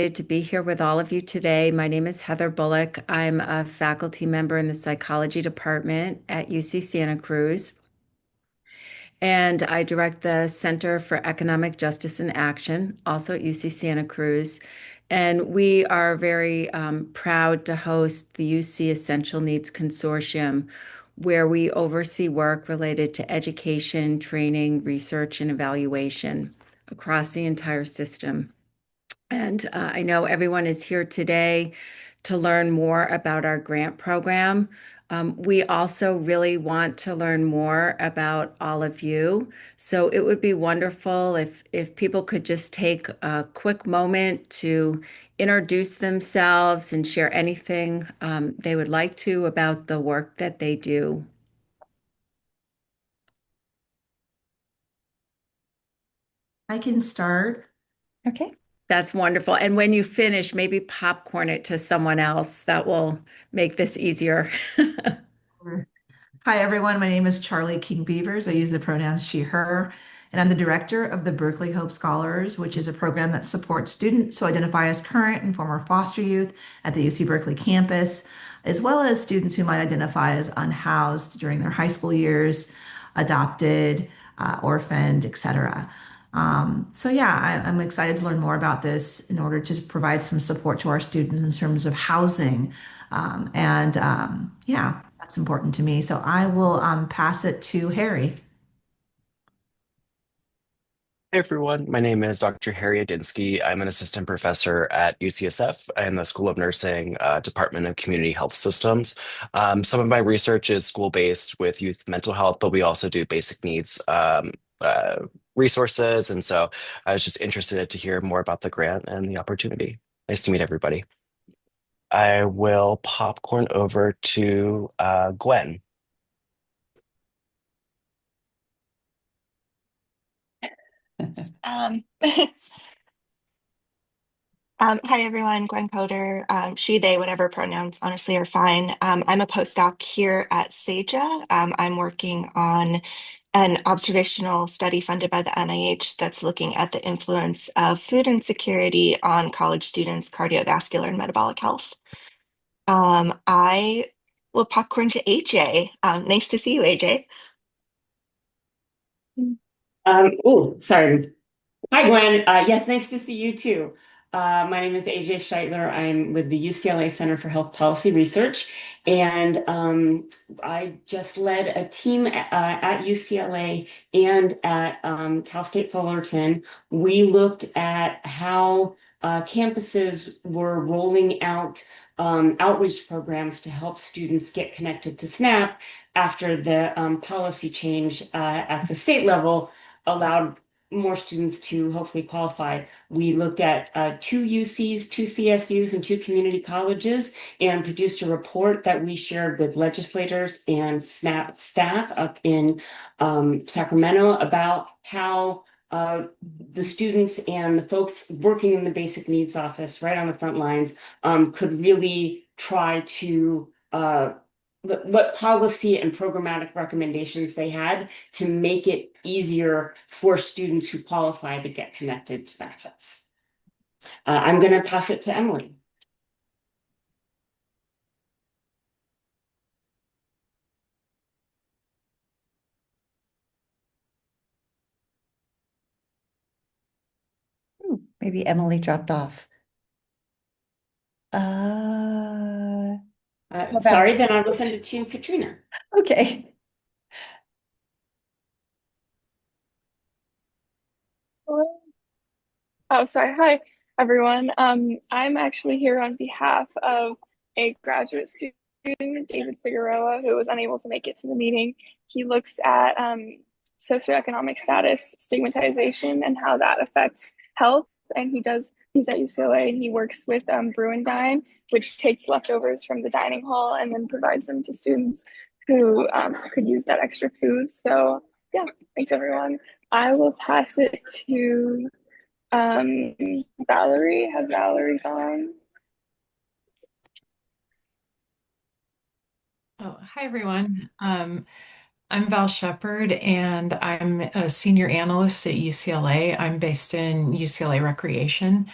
To be here with all of you today. My name is Heather Bullock. I'm a faculty member in the psychology department at UC Santa Cruz, and I direct the Center for Economic Justice and Action, also at UC Santa Cruz. And we are very proud to host the UC Essential Needs Consortium, where we oversee work related to education, training, research, and evaluation across the entire system. And I know everyone is here today to learn more about our grant program. We also really want to learn more about all of you. So it would be wonderful if people could just take a quick moment to introduce themselves and share anything they would like to about the work that they do. I can start. Okay. That's wonderful. And when you finish, maybe popcorn it to someone else. That will make this easier. Hi, everyone. My name is Charlie King Beavers. I use the pronouns she, her, and I'm the director of the Berkeley Hope Scholars, which is a program that supports students who identify as current and former foster youth at the UC Berkeley campus, as well as students who might identify as unhoused during their high school years, adopted, orphaned, etc. I'm excited to learn more about this in order to provide some support to our students in terms of housing. That's important to me. So I will pass it to Harry. Hey everyone, my name is Dr. Harry Adinsky. I'm an assistant professor at UCSF in the School of Nursing, Department of Community Health Systems. Some of my research is school-based with youth mental health, but we also do basic needs resources. And so I was just interested to hear more about the grant and the opportunity. Nice to meet everybody. I will popcorn over to Gwen. Um, Hi everyone, Gwen Coder, she, they, whatever pronouns honestly are fine. I'm a postdoc here at SAGA. I'm working on an observational study funded by the NIH that's looking at the influence of food insecurity on college students' cardiovascular and metabolic health. I will popcorn to AJ. Nice to see you, AJ. Sorry. Hi, Gwen. Yes, nice to see you too. My name is AJ Scheitler. I'm with the UCLA Center for Health Policy Research, and I just led a team at UCLA and at Cal State Fullerton. We looked at how campuses were rolling out outreach programs to help students get connected to SNAP after the policy change at the state level allowed more students to hopefully qualify. We looked at two UCs, two CSUs, and two community colleges and produced a report that we shared with legislators and SNAP staff up in Sacramento about how the students and the folks working in the basic needs office right on the front lines could really try to what policy and programmatic recommendations they had to make it easier for students who qualify to get connected to benefits. I'm going to pass it to Emily. Maybe Emily dropped off. How Sorry, about, then I will send it to Katrina. okay. Oh, sorry. Hi, everyone. I'm actually here on behalf of a graduate student, David Figueroa, who was unable to make it to the meeting. He looks at socioeconomic status, stigmatization, and how that affects health. And he's at UCLA and he works with Brew and Dine, which takes leftovers from the dining hall and then provides them to students who could use that extra food. So, yeah, thanks, everyone. I will pass it to um, Valerie, has Valerie gone? Oh, hi everyone. I'm Val Shepard and I'm a senior analyst at UCLA. I'm based in UCLA Recreation.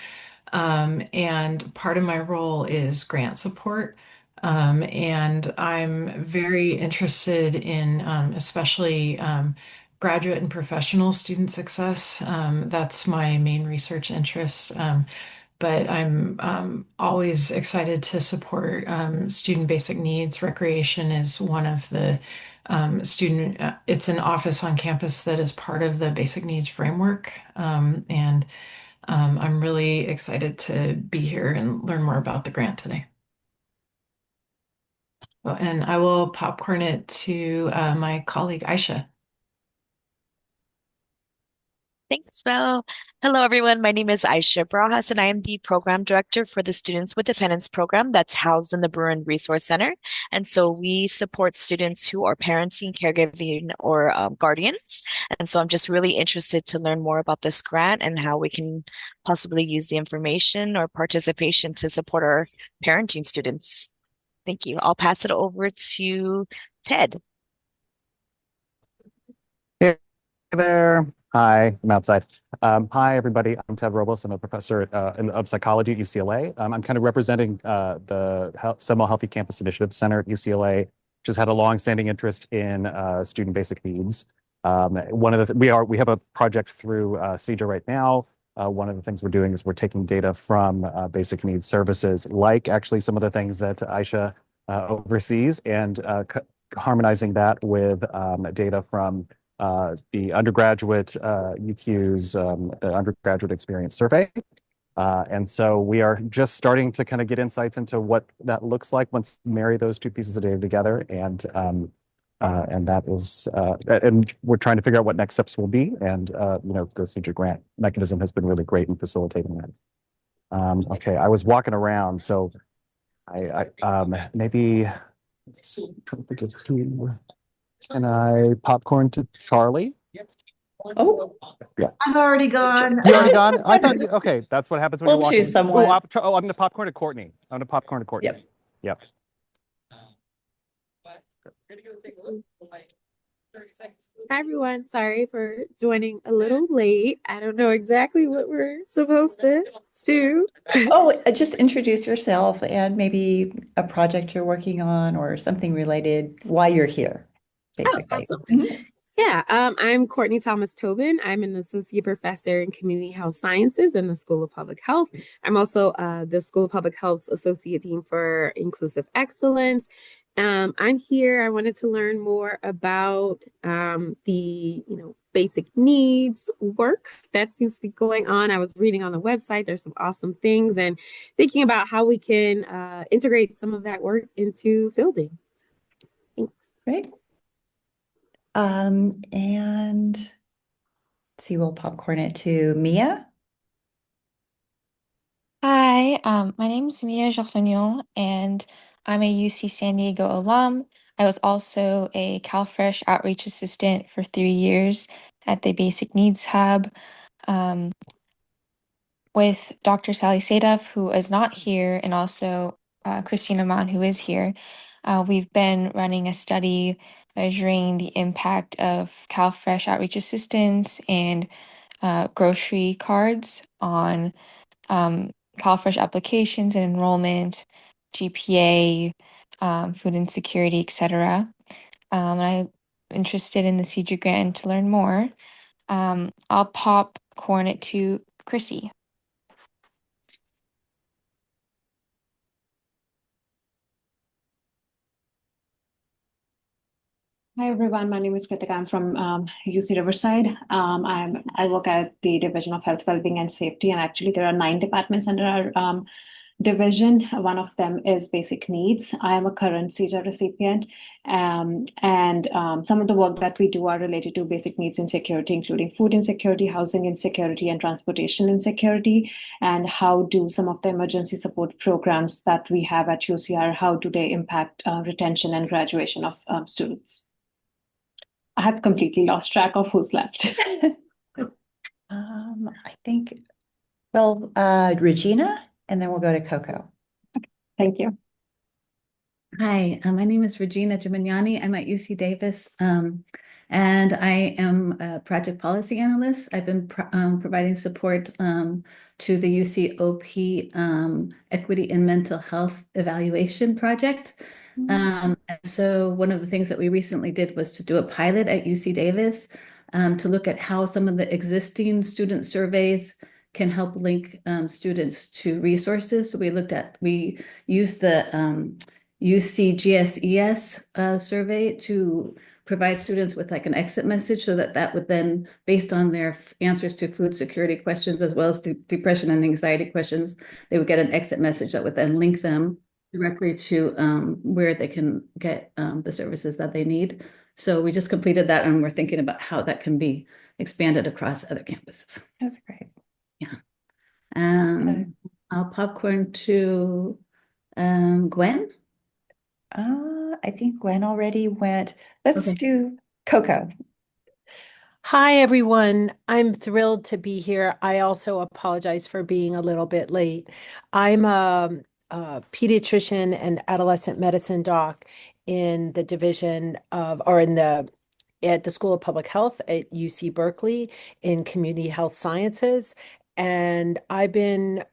And part of my role is grant support. And I'm very interested in especially graduate and professional student success. That's my main research interest. But I'm always excited to support student basic needs. Recreation is one of the it's an office on campus that is part of the basic needs framework. And I'm really excited to be here and learn more about the grant today. Oh, and I will popcorn it to my colleague Aisha. Thanks, Mel. Hello, everyone. My name is Aisha Brajas, and I am the program director for the Students with Dependence program that's housed in the Bruin Resource Center. And so we support students who are parenting, caregiving, or guardians. And so I'm just really interested to learn more about this grant and how we can possibly use the information or participation to support our parenting students. Thank you. I'll pass it over to Ted. Hey there. Hi, I'm outside. Hi, everybody. I'm Ted Robles. I'm a professor of psychology at UCLA. I'm kind of representing the Seminole Healthy Campus Initiative Center at UCLA, which has had a long-standing interest in student basic needs. One of the we have a project through CEJA right now. One of the things we're doing is we're taking data from basic needs services, like actually some of the things that Aisha oversees, and harmonizing that with data from the undergraduate UQ's the undergraduate experience survey. And so we are just starting to kind of get insights into what that looks like once you marry those two pieces of data together. And that is, and we're trying to figure out what next steps will be. And, the CEJA grant mechanism has been really great in facilitating that. Okay, I was walking around, so maybe, let's see, I'm trying to think of who. Can I popcorn to Charlie? Oh, Yeah. I've already gone. You already gone? I thought you, okay, that's what happens when we'll you walk choose in. someone. I'm going to popcorn to Courtney. I'm going to popcorn to Courtney. Yep. Yep. Hi everyone, sorry for joining a little late. I don't know exactly what we're supposed to do. Oh, just introduce yourself and maybe a project you're working on or something related while you're here, basically. Awesome. Mhm. Yeah, I'm Courtney Thomas Tobin. I'm an associate professor in community health sciences in the School of Public Health. I'm also the School of Public Health's associate dean for inclusive excellence. I'm here. I wanted to learn more about the, basic needs work that seems to be going on. I was reading on the website. There's some awesome things and thinking about how we can integrate some of that work into fielding. Thanks. Great. And let's see, we'll popcorn it to Mia. Hi, my name is Mia Gerfagnon, and I'm a UC San Diego alum. I was also a CalFresh outreach assistant for 3 years at the Basic Needs Hub with Dr. Sally Sadov, who is not here, and also Christina Mann, who is here. We've been running a study measuring the impact of CalFresh outreach assistants and grocery cards on CalFresh applications and enrollment, GPA, food insecurity, etc. I'm interested in the CEJA grant to learn more. I'll popcorn it to Chrissy. Hi everyone, my name is Kritika. I'm from UC Riverside. I work at the Division of Health, Wellbeing and Safety, and actually there are 9 departments under our division. One of them is basic needs. I am a current CEJA recipient, and some of the work that we do are related to basic needs insecurity, including food insecurity, housing insecurity, and transportation insecurity. And how do some of the emergency support programs that we have at UCR, how do they impact retention and graduation of students? I have completely lost track of who's left. I think, Regina, and then we'll go to Coco. Thank you. Hi, my name is Regina Gimignani. I'm at UC Davis, and I am a project policy analyst. I've been providing support to the UCOP Equity in Mental Health Evaluation Project. And so one of the things that we recently did was to do a pilot at UC Davis to look at how some of the existing student surveys can help link students to resources. So we used the UCGSES survey to provide students with like an exit message so that that would then, based on their answers to food security questions as well as to depression and anxiety questions, they would get an exit message that would then link them directly to where they can get the services that they need. So we just completed that and we're thinking about how that can be expanded across other campuses. That's great. Yeah. I'll popcorn to Gwen. I think Gwen already went. Let's Okay. do Coco. Hi, everyone. I'm thrilled to be here. I also apologize for being a little bit late. I'm a pediatrician and adolescent medicine doc in the division of, or in the, at the School of Public Health at UC Berkeley in community health sciences. And I've been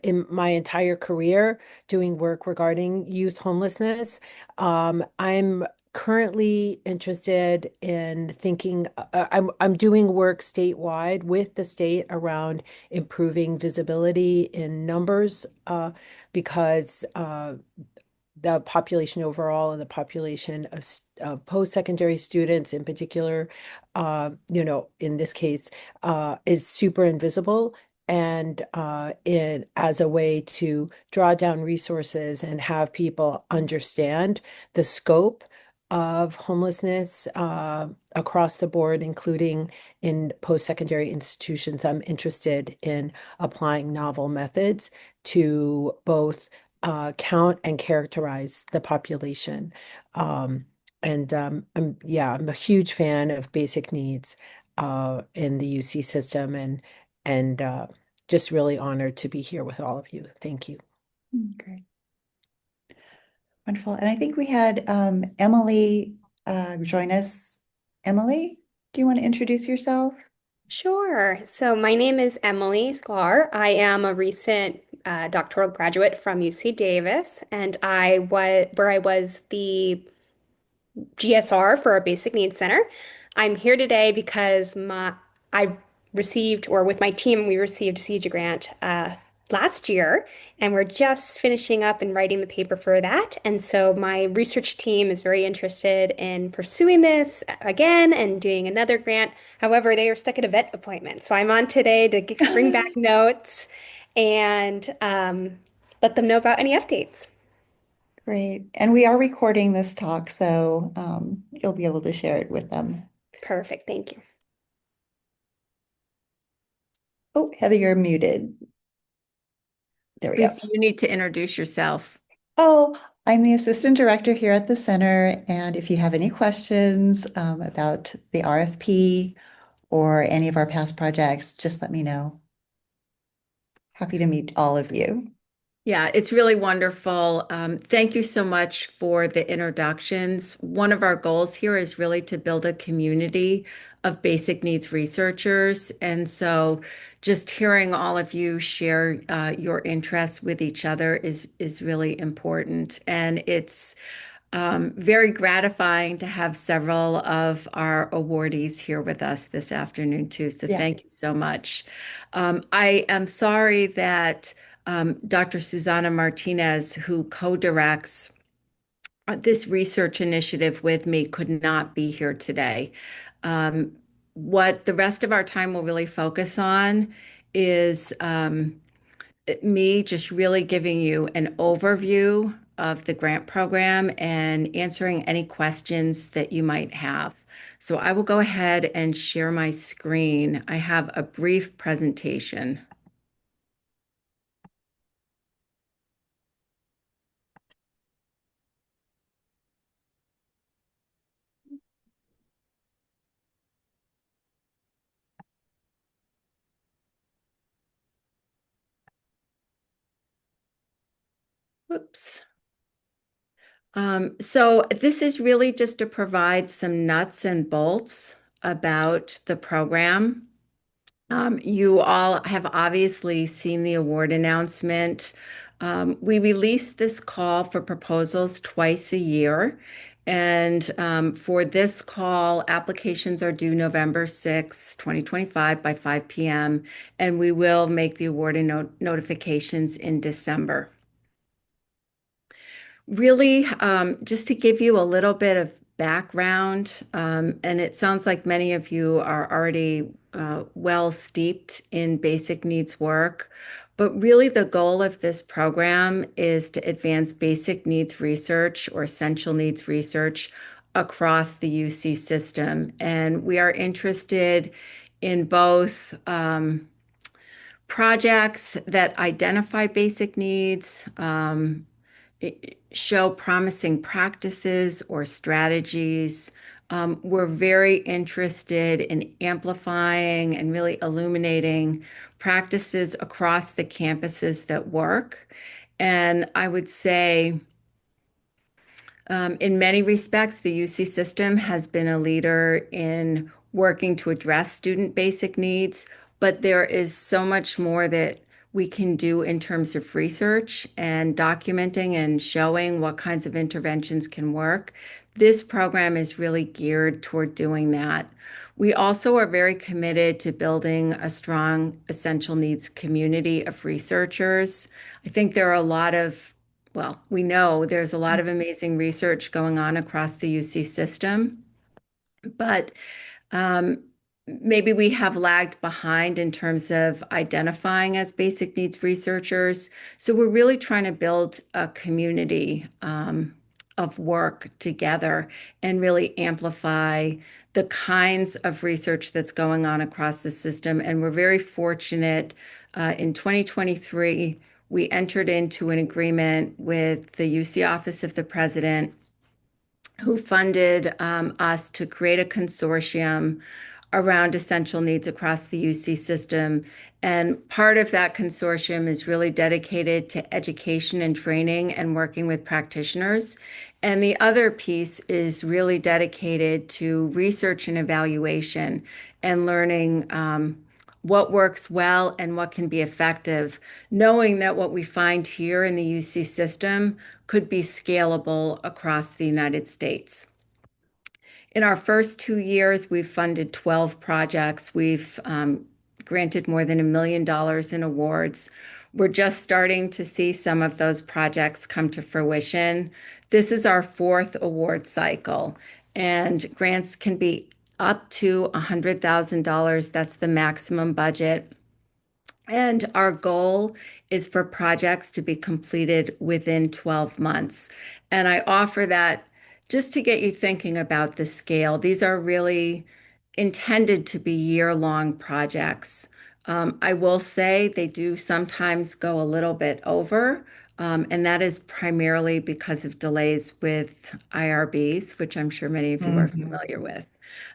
in my entire career doing work regarding youth homelessness. I'm currently interested in thinking, I'm doing work statewide with the state around improving visibility in numbers because the population overall and the population of post-secondary students in particular, in this case, is super invisible. And as a way to draw down resources and have people understand the scope of homelessness across the board, including in post-secondary institutions, I'm interested in applying novel methods to both count and characterize the population. I'm a huge fan of basic needs in the UC system and just really honored to be here with all of you. Thank you. Great. Wonderful. And I think we had Emily join us. Emily, do you want to introduce yourself? Sure. So my name is Emily Sklar. I am a recent doctoral graduate from UC Davis, and I was the GSR for a basic needs center. I'm here today because I received, or with my team, we received a CEGA grant last year, and we're just finishing up and writing the paper for that. And so my research team is very interested in pursuing this again and doing another grant. However, they are stuck at a vet appointment. So I'm on today to bring back notes and let them know about any updates. Great. And we are recording this talk, so you'll be able to share it with them. Perfect. Thank you. Oh, Heather, you're muted. There we go. Please, you need to introduce yourself. Oh, I'm the assistant director here at the center. And if you have any questions about the RFP or any of our past projects, just let me know. Happy to meet all of you. Yeah, it's really wonderful. Thank you so much for the introductions. One of our goals here is really to build a community of basic needs researchers. And so just hearing all of you share your interests with each other is really important. And it's very gratifying to have several of our awardees here with us this afternoon too. So thank you so much. I am sorry that Dr. Susana Martinez, who co-directs this research initiative with me, could not be here today. What the rest of our time will really focus on is me just really giving you an overview of the grant program and answering any questions that you might have. So I will go ahead and share my screen. I have a brief presentation. Whoops. So this is really just to provide some nuts and bolts about the program. You all have obviously seen the award announcement. We release this call for proposals twice a year. And for this call, applications are due November 6, 2025 by 5 p.m. And we will make the award and notifications in December. Really, just to give you a little bit of background, and it sounds like many of you are already well steeped in basic needs work, but really the goal of this program is to advance basic needs research or essential needs research across the UC system. And we are interested in both projects that identify basic needs, show promising practices or strategies. We're very interested in amplifying and really illuminating practices across the campuses that work. And I would say, in many respects, the UC system has been a leader in working to address student basic needs, but there is so much more that we can do in terms of research and documenting and showing what kinds of interventions can work. This program is really geared toward doing that. We also are very committed to building a strong essential needs community of researchers. I think there are a lot of well, we know there's a lot of amazing research going on across the UC system, but um, maybe we have lagged behind in terms of identifying as basic needs researchers. So we're really trying to build a community of work together and really amplify the kinds of research that's going on across the system. And we're very fortunate in 2023, we entered into an agreement with the UC Office of the President who funded us to create a consortium around essential needs across the UC system. And part of that consortium is really dedicated to education and training and working with practitioners. And the other piece is really dedicated to research and evaluation and learning what works well and what can be effective, knowing that what we find here in the UC system could be scalable across the United States. In our first 2 years, we've funded 12 projects. We've granted more than $1 million in awards. We're just starting to see some of those projects come to fruition. This is our fourth award cycle, and grants can be up to $100,000. That's the maximum budget. And our goal is for projects to be completed within 12 months. And I offer that just to get you thinking about the scale. These are really intended to be year-long projects. I will say they do sometimes go a little bit over, and that is primarily because of delays with IRBs, which I'm sure many of you are familiar with.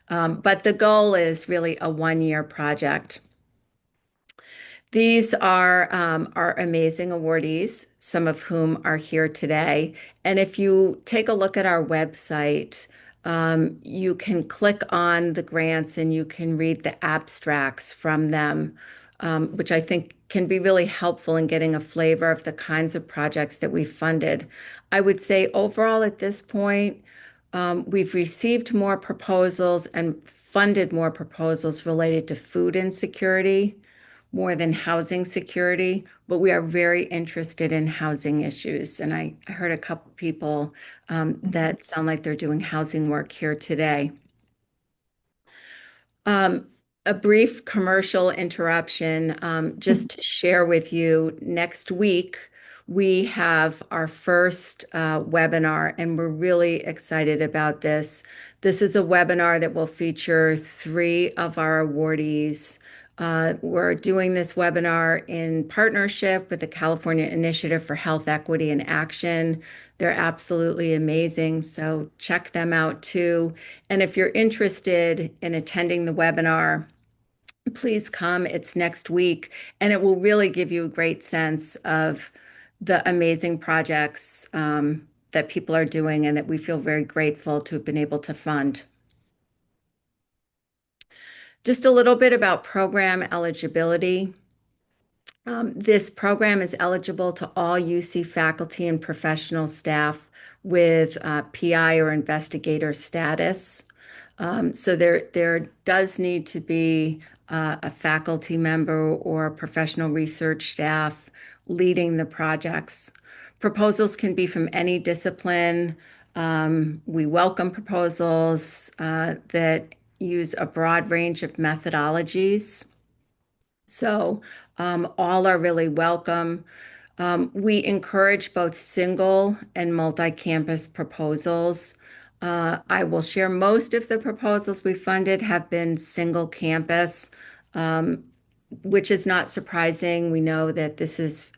But the goal is really a one-year project. These are our amazing awardees, some of whom are here today. And if you take a look at our website, you can click on the grants and you can read the abstracts from them, which I think can be really helpful in getting a flavor of the kinds of projects that we've funded. I would say overall at this point, we've received more proposals and funded more proposals related to food insecurity more than housing security, but we are very interested in housing issues. And I heard a couple people that sound like they're doing housing work here today. Um, a brief commercial interruption, just to share with you, next week we have our first webinar, and we're really excited about this. This is a webinar that will feature three of our awardees. We're doing this webinar in partnership with the California Initiative for Health Equity and Action. They're absolutely amazing, so check them out too. And if you're interested in attending the webinar, please come. It's next week, and it will really give you a great sense of the amazing projects that people are doing and that we feel very grateful to have been able to fund. Just a little bit about program eligibility. This program is eligible to all UC faculty and professional staff with PI or investigator status. So there does need to be a faculty member or professional research staff leading the projects. Proposals can be from any discipline. We welcome proposals that use a broad range of methodologies. So all are really welcome. We encourage both single and multi-campus proposals. I will share most of the proposals we funded have been single campus, um, which is not surprising. We know that this is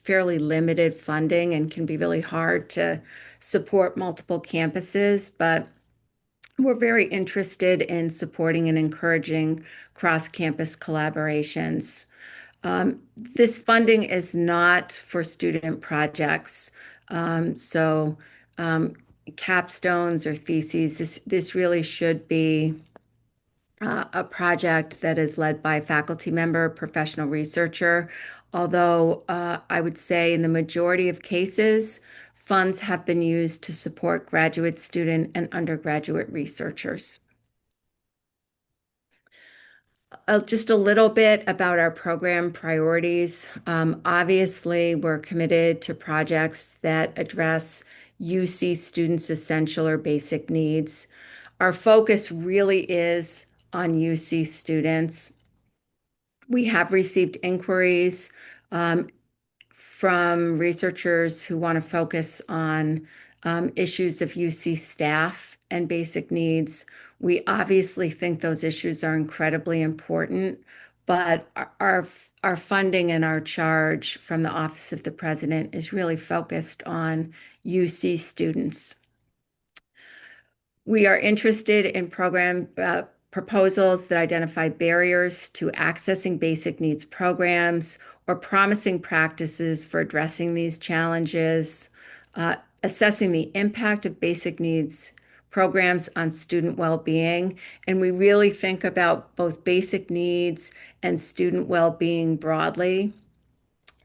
fairly limited funding and can be really hard to support multiple campuses, but we're very interested in supporting and encouraging cross-campus collaborations. This funding is not for student projects. So capstones or theses, this really should be a project that is led by a faculty member, professional researcher. Although I would say in the majority of cases, funds have been used to support graduate student and undergraduate researchers. Just a little bit about our program priorities. Obviously, we're committed to projects that address UC students' essential or basic needs. Our focus really is on UC students. We have received inquiries um, from researchers who want to focus on issues of UC staff and basic needs. We obviously think those issues are incredibly important, but our funding and our charge from the Office of the President is really focused on UC students. We are interested in program proposals that identify barriers to accessing basic needs programs or promising practices for addressing these challenges, assessing the impact of basic needs programs on student well-being. And we really think about both basic needs and student well-being broadly.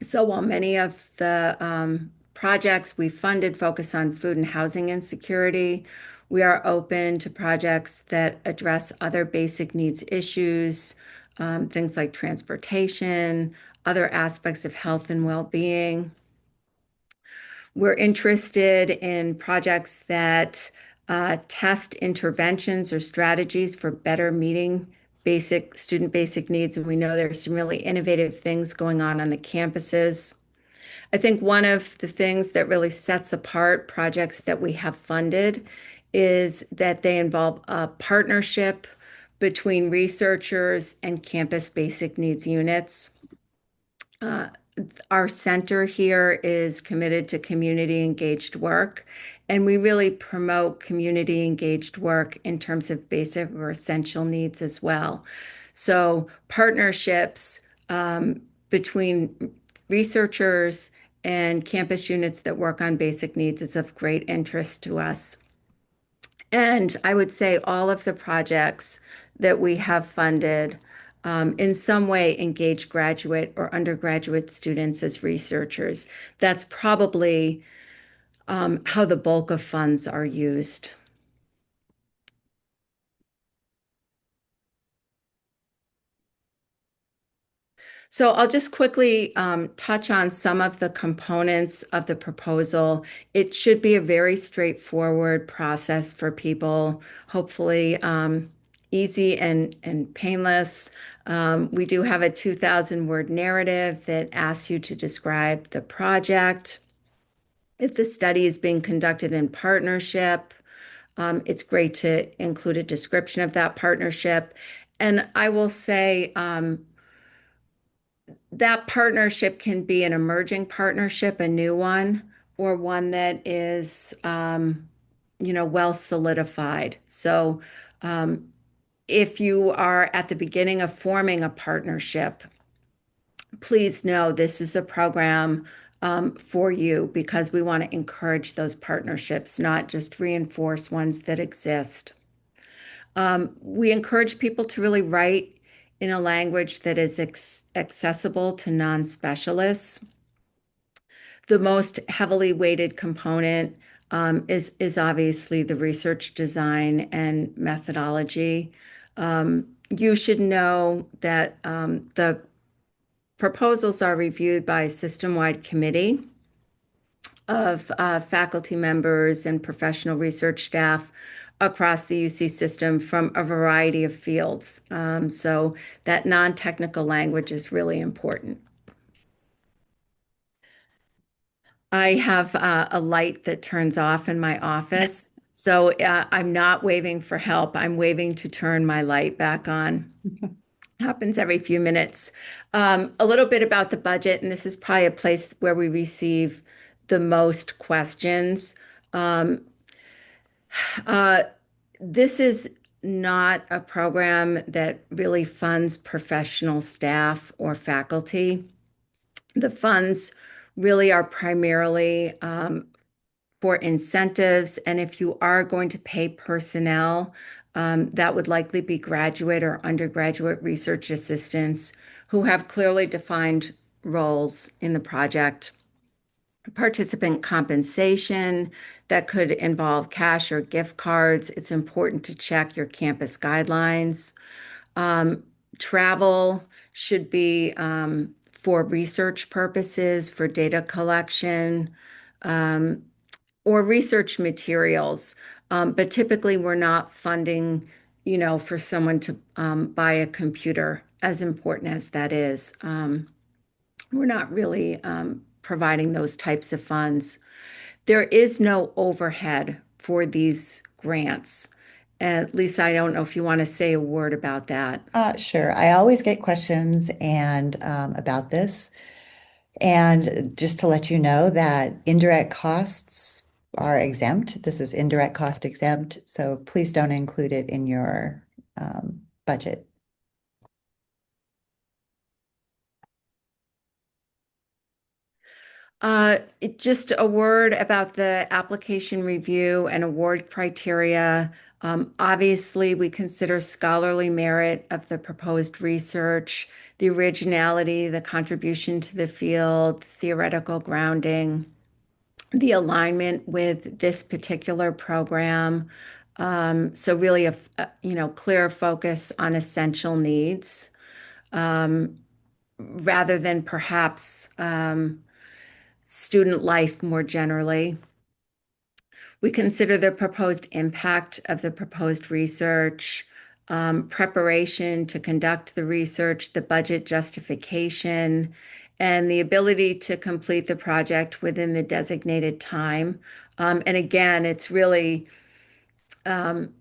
So while many of the projects we funded focus on food and housing insecurity, we are open to projects that address other basic needs issues, things like transportation, other aspects of health and well-being. We're interested in projects that test interventions or strategies for better meeting student basic needs, and we know there's some really innovative things going on the campuses. I think one of the things that really sets apart projects that we have funded is that they involve a partnership between researchers and campus basic needs units. Our center here is committed to community engaged work, and we really promote community engaged work in terms of basic or essential needs as well. So partnerships between researchers and campus units that work on basic needs is of great interest to us. And I would say all of the projects that we have funded in some way engage graduate or undergraduate students as researchers. That's probably how the bulk of funds are used. So I'll just quickly touch on some of the components of the proposal. It should be a very straightforward process for people, hopefully easy and painless. We do have a 2,000-word narrative that asks you to describe the project. If the study is being conducted in partnership, it's great to include a description of that partnership. And I will say, that partnership can be an emerging partnership, a new one, or one that is, well solidified. So, if you are at the beginning of forming a partnership, please know this is a program for you because we want to encourage those partnerships, not just reinforce ones that exist. We encourage people to really write in a language that is accessible to non-specialists. The most heavily weighted component is obviously the research design and methodology. You should know that the proposals are reviewed by a system-wide committee of faculty members and professional research staff across the UC system from a variety of fields. So that non-technical language is really important. I have a light that turns off in my office. So I'm not waving for help. I'm waving to turn my light back on. Happens every few minutes. A little bit about the budget, and this is probably a place where we receive the most questions. Um, uh, this is not a program that really funds professional staff or faculty. The funds really are primarily for incentives, and if you are going to pay personnel, that would likely be graduate or undergraduate research assistants who have clearly defined roles in the project. Participant compensation that could involve cash or gift cards. It's important to check your campus guidelines. Um, Travel should be for research purposes, for data collection, um, or research materials. But typically, we're not funding, for someone to buy a computer, as important as that is. We're not really providing those types of funds. There is no overhead for these grants. And Lisa, I don't know if you want to say a word about that. Sure. I always get questions and about this. And just to let you know that indirect costs are exempt. This is indirect cost exempt, so please don't include it in your budget. Just a word about the application review and award criteria. Obviously, we consider scholarly merit of the proposed research, the originality, the contribution to the field, theoretical grounding, the alignment with this particular program. So really clear focus on essential needs, um, rather than perhaps student life more generally. We consider the proposed impact of the proposed research, preparation to conduct the research, the budget justification, and the ability to complete the project within the designated time. And again, it's really um,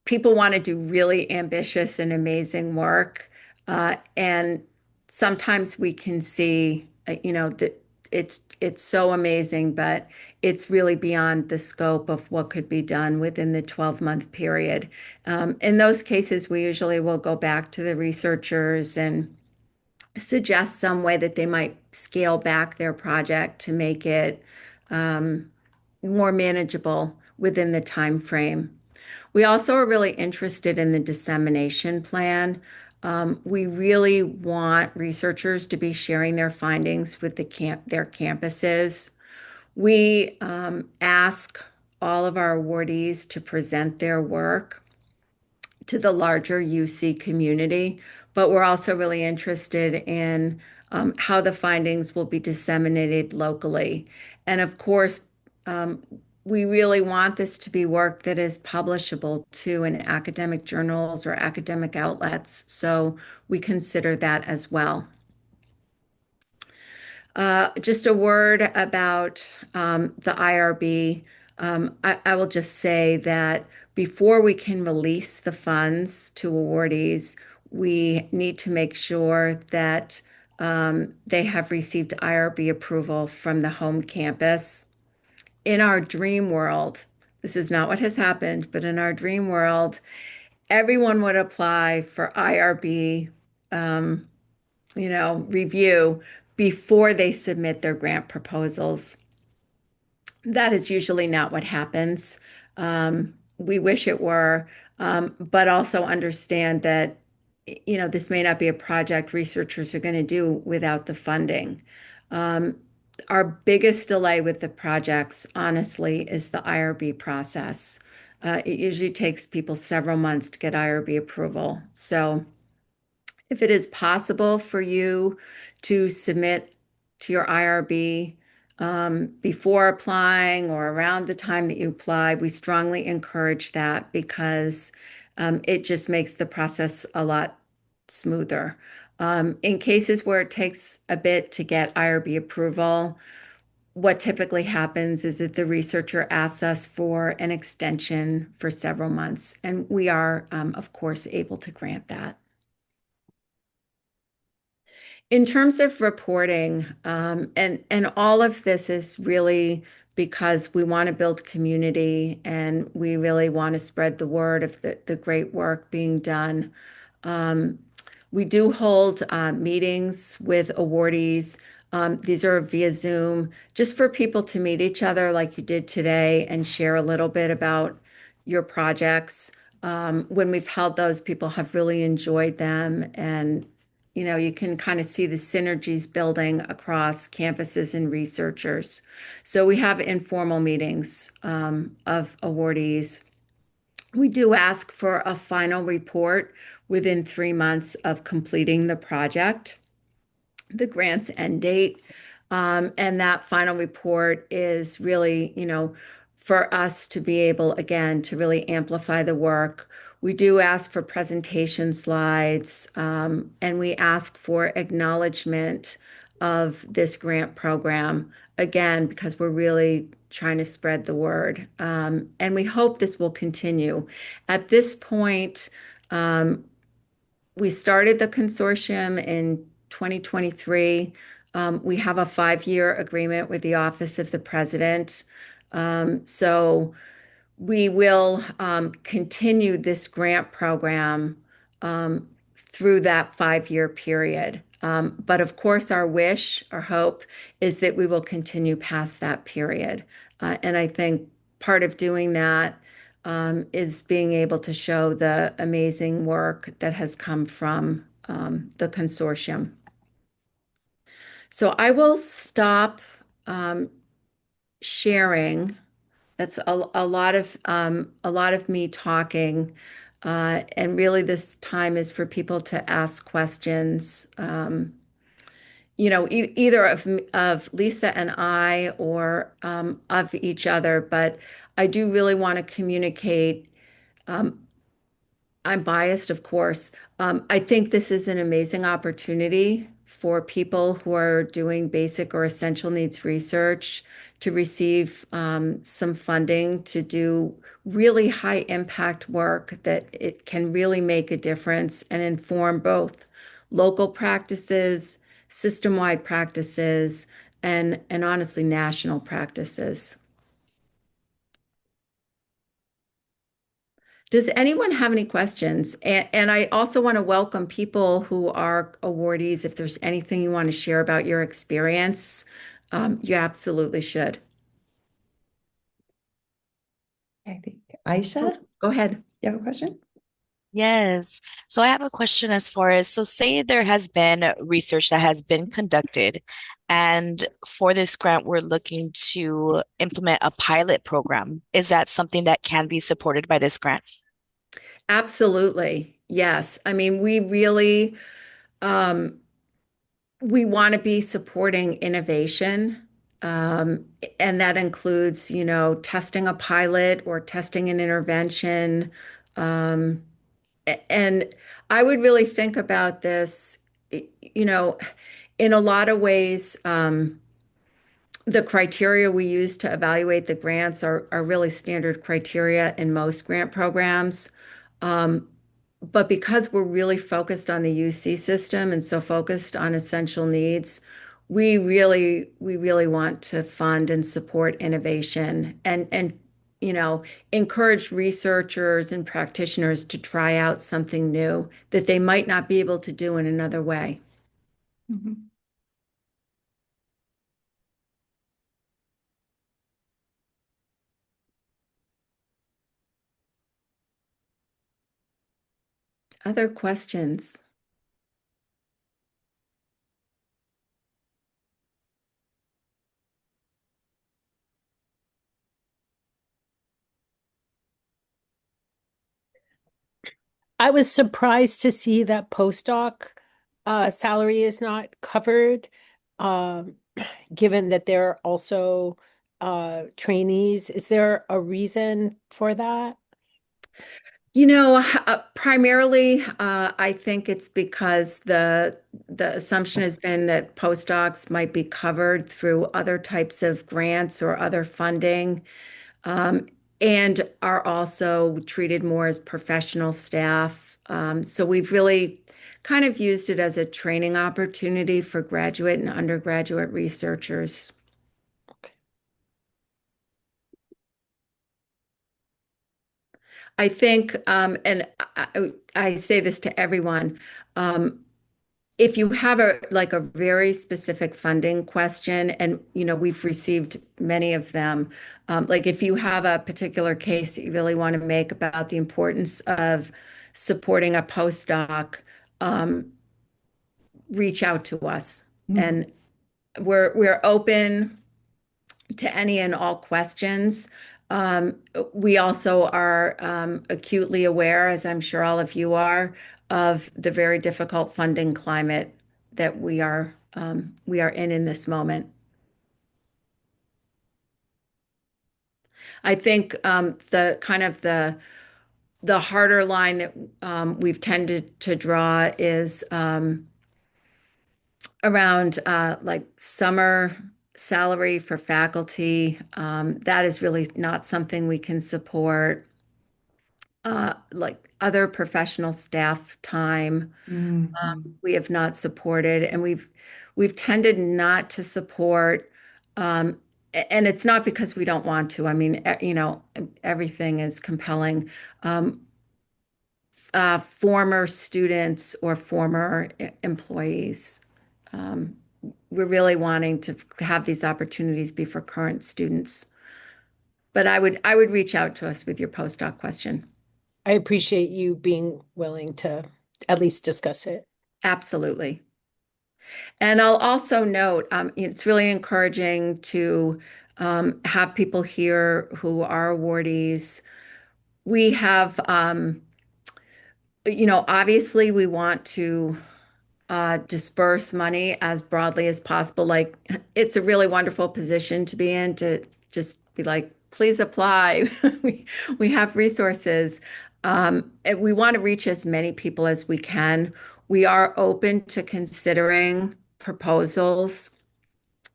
people want to do really ambitious and amazing work. And sometimes we can see, that it's so amazing, but it's really beyond the scope of what could be done within the 12-month period. In those cases, we usually will go back to the researchers and suggest some way that they might scale back their project to make it more manageable within the time frame. We also are really interested in the dissemination plan. We really want researchers to be sharing their findings with their campuses. We ask all of our awardees to present their work to the larger UC community, but we're also really interested in how the findings will be disseminated locally. And of course, um, we really want this to be work that is publishable too in academic journals or academic outlets. So we consider that as well. Just a word about the IRB. I will just say that before we can release the funds to awardees, we need to make sure that they have received IRB approval from the home campus. In our dream world, this is not what has happened, but in our dream world, everyone would apply for IRB review before they submit their grant proposals. That is usually not what happens. We wish it were. but also understand that, this may not be a project researchers are going to do without the funding. Um, our biggest delay with the projects, honestly, is the IRB process. It usually takes people several months to get IRB approval. So, if it is possible for you to submit to your IRB before applying or around the time that you apply, we strongly encourage that because it just makes the process a lot smoother. In cases where it takes a bit to get IRB approval, what typically happens is that the researcher asks us for an extension for several months, and we are, of course, able to grant that. In terms of reporting, and all of this is really because we want to build community and we really want to spread the word of the great work being done. Um, we do hold meetings with awardees. These are via Zoom, just for people to meet each other like you did today and share a little bit about your projects. When we've held those, people have really enjoyed them, and you can kind of see the synergies building across campuses and researchers. So we have informal meetings of awardees. We do ask for a final report within 3 months of completing the project, the grant's end date. And that final report is really, for us to be able, again, to really amplify the work. We do ask for presentation slides, and we ask for acknowledgement of this grant program, again, because we're really trying to spread the word. And we hope this will continue. At this point, we started the consortium in 2023. We have a 5-year agreement with the Office of the President. So we will continue this grant program through that 5-year period. But of course, our wish, our hope is that we will continue past that period. And I think part of doing that is being able to show the amazing work that has come from the consortium. So I will stop sharing. That's a lot of me talking, and really this time is for people to ask questions. Either of Lisa and I or of each other. But I do really want to communicate. Um, I'm biased, of course. I think this is an amazing opportunity for people who are doing basic or essential needs research to receive some funding to do really high impact work that it can really make a difference and inform both local practices, system-wide practices, and honestly, national practices. Does anyone have any questions? And I also want to welcome people who are awardees. If there's anything you want to share about your experience, you absolutely should. I think Aisha, Go ahead. you have a question? Yes. So I have a question as far as, so say there has been research that has been conducted, and for this grant, we're looking to implement a pilot program. Is that something that can be supported by this grant? Absolutely. Yes. I mean, um, we want to be supporting innovation. Um, and that includes, testing a pilot or testing an intervention. Um, and I would really think about this, you know, in a lot of ways, the criteria we use to evaluate the grants are really standard criteria in most grant programs. Um, but because we're really focused on the UC system and so focused on essential needs, we really want to fund and support innovation and encourage researchers and practitioners to try out something new that they might not be able to do in another way. Mhm. Other questions? I was surprised to see that postdoc salary is not covered, um, given that they're also trainees. Is there a reason for that? Primarily, I think it's because the assumption has been that postdocs might be covered through other types of grants or other funding, um, and are also treated more as professional staff. So we've really kind of used it as a training opportunity for graduate and undergraduate researchers. I think, and I say this to everyone, um, if you have a very specific funding question, and we've received many of them, like if you have a particular case that you really want to make about the importance of supporting a postdoc, um, reach out to us, and we're open to any and all questions. Um, we also are acutely aware, as I'm sure all of you are, of the very difficult funding climate that we are in this moment. I think the kind of the harder line that we've tended to draw is around like summer salary for faculty. That is really not something we can support. Like other professional staff time, we have not supported, and we've tended not to support. Um, and it's not because we don't want to. I mean, everything is compelling. Um, Former students or former employees. Um, we're really wanting to have these opportunities be for current students. But I would reach out to us with your postdoc question. I appreciate you being willing to at least discuss it. Absolutely. And I'll also note, it's really encouraging to have people here who are awardees. We have, obviously we want to disperse money as broadly as possible. Like it's a really wonderful position to be in to just be like, please apply. We have resources. And we want to reach as many people as we can. We are open to considering proposals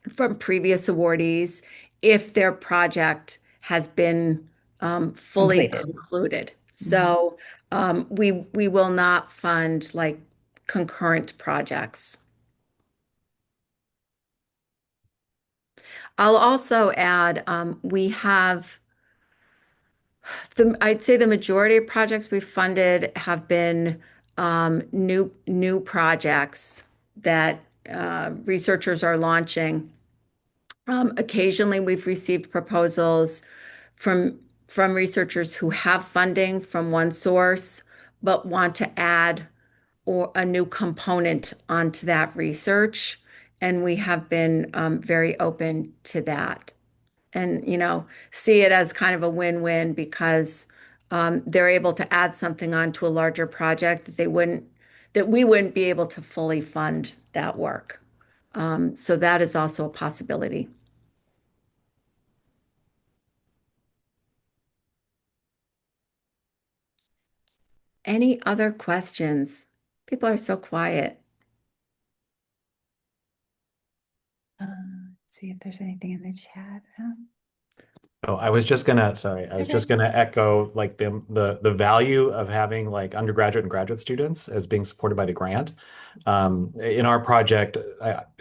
from previous awardees if their project has been fully Completed. concluded. So we will not fund like concurrent projects. I'll also add we have I'd say the majority of projects we've funded have been new projects that researchers are launching. Occasionally, we've received proposals from from researchers who have funding from one source, but want to add or a new component onto that research. And we have been very open to that. And, see it as kind of a win-win because they're able to add something onto a larger project that we wouldn't be able to fully fund that work. So that is also a possibility. Any other questions? People are so quiet. See if there's anything in the chat. Oh, I was just gonna, sorry, I was just gonna echo like the value of having like undergraduate and graduate students as being supported by the grant. In our project,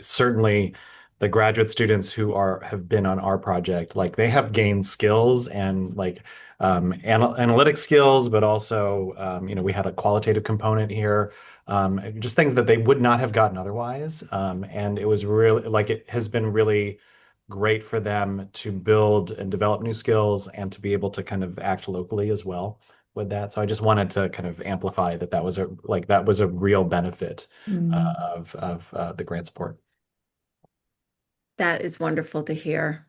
certainly the graduate students who have been on our project, like they have gained skills and like analytic skills, but also we had a qualitative component here, just things that they would not have gotten otherwise. And it was really like it has been really great for them to build and develop new skills and to be able to kind of act locally as well. with that. So I just wanted to kind of amplify that that was a real benefit of the grant support. That is wonderful to hear.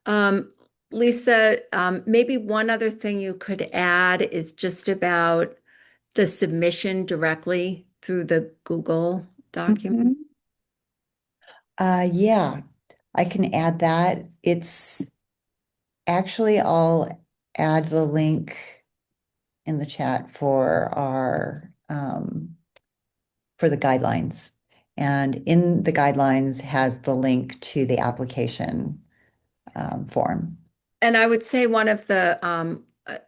Um, Lisa, maybe one other thing you could add is just about the submission directly through the Google document. Yeah, I can add that. It's actually, I'll add the link in the chat for our for the guidelines. And in the guidelines has the link to the application form. And I would say one of the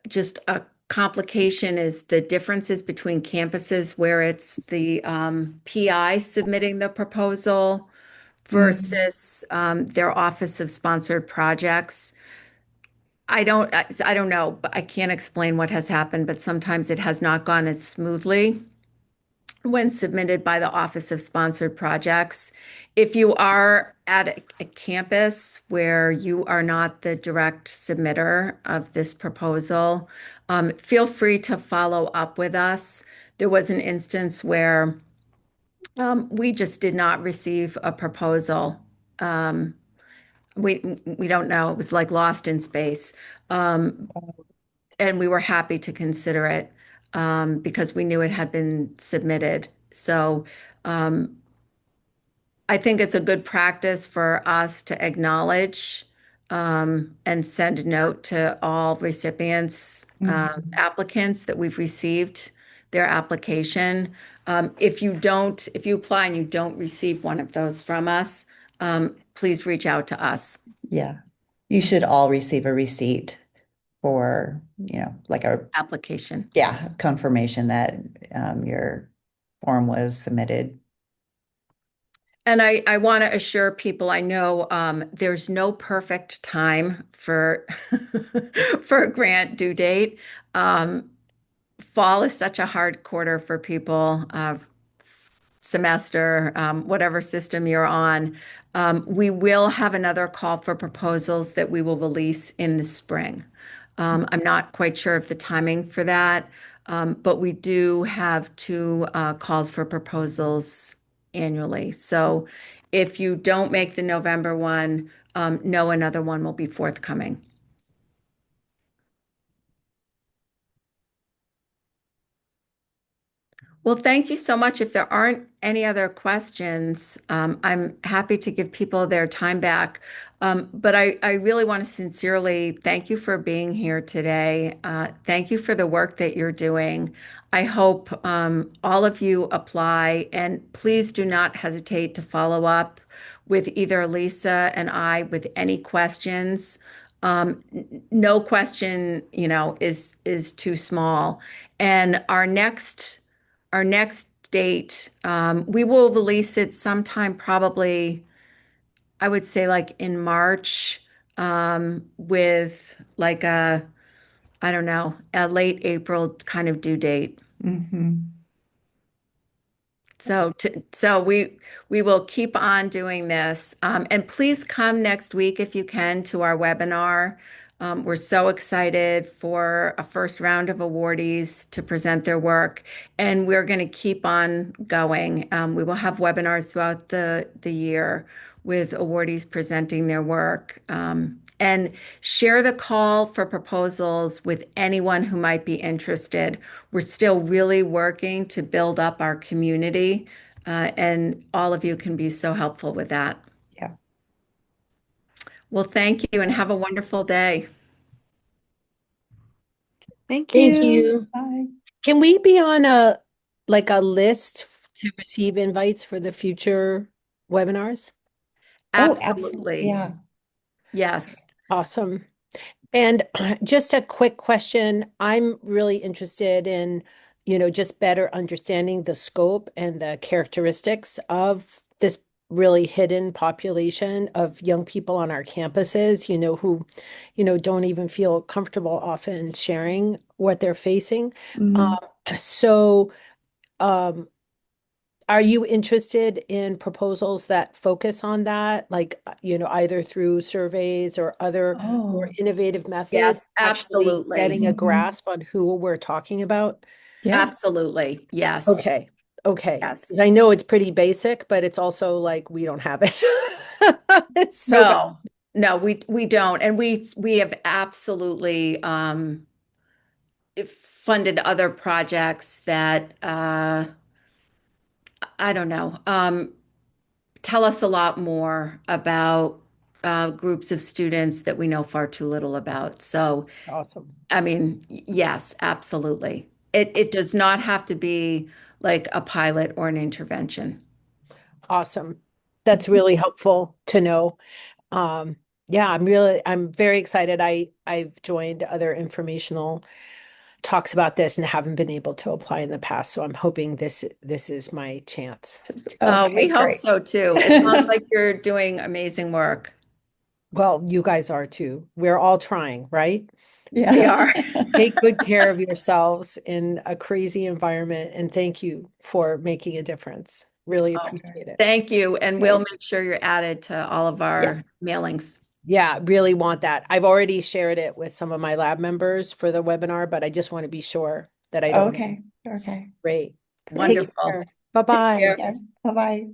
just a complication is the differences between campuses where it's the PI submitting the proposal versus their Office of Sponsored Projects. I don't know, but I can't explain what has happened, but sometimes it has not gone as smoothly when submitted by the Office of Sponsored Projects. If you are at a campus where you are not the direct submitter of this proposal, feel free to follow up with us. There was an instance where we just did not receive a proposal. Um, we don't know. It was like lost in space. Um, and we were happy to consider it because we knew it had been submitted. So um, I think it's a good practice for us to acknowledge and send a note to all recipients, applicants that we've received their application. If you apply and you don't receive one of those from us, please reach out to us. Yeah, you should all receive a receipt for, like Application. yeah, confirmation that your form was submitted. And I want to assure people, I know there's no perfect time for for a grant due date. Fall is such a hard quarter for people, semester, whatever system you're on. We will have another call for proposals that we will release in the spring. I'm not quite sure of the timing for that, but we do have two calls for proposals annually. So if you don't make the November one, know another one will be forthcoming. Well, thank you so much. If there aren't any other questions, I'm happy to give people their time back. But I really want to sincerely thank you for being here today. Thank you for the work that you're doing. I hope all of you apply, and please do not hesitate to follow up with either Lisa and I with any questions. No question, is too small. And our next date, we will release it sometime probably, I would say like in March, with like I don't know, a late April kind of due date. So we will keep on doing this. And please come next week if you can to our webinar. We're so excited for a first round of awardees to present their work, and we're going to keep on going. We will have webinars throughout the year with awardees presenting their work. And share the call for proposals with anyone who might be interested. We're still really working to build up our community, and all of you can be so helpful with that. Yeah. Well, thank you and have a wonderful day. Thank Thank you. you. Bye. Can we be on a list to receive invites for the future webinars? Oh, absolutely. Absolutely. Yeah. Yes. Awesome. And just a quick question. I'm really interested in, just better understanding the scope and the characteristics of this really hidden population of young people on our campuses, who, don't even feel comfortable often sharing what they're facing. So, um, Are you interested in proposals that focus on that, like, either through surveys or other more Oh, innovative methods, Yes, actually absolutely. getting a grasp on who we're talking about? yeah. Absolutely. Yes. Okay, okay. Yes. Because I know it's pretty basic, but it's also like we don't have it. It's so bad. No, no, we don't. And we have absolutely funded other projects that I don't know, tell us a lot more about groups of students that we know far too little about. So, Awesome. I mean, yes, absolutely. It does not have to be like a pilot or an intervention. Awesome. That's really helpful to know. Um, yeah, I'm very excited. I've joined other informational talks about this and haven't been able to apply in the past. So I'm hoping this is my chance. We Okay, hope great. so too. It sounds like you're doing amazing work. Well, you guys are too. We're all trying, right? We So Yeah. are. take good care of yourselves in a crazy environment, and thank you for making a difference. Really Okay. appreciate it. Thank you. And we'll Great. make sure you're added to all of Yeah. our mailings. Yeah, really want that. I've already shared it with some of my lab members for the webinar, but I just want to be sure that I don't. Okay. Okay. Great. Great. Take Wonderful. care. Take Bye-bye. care. Yeah. Bye-bye.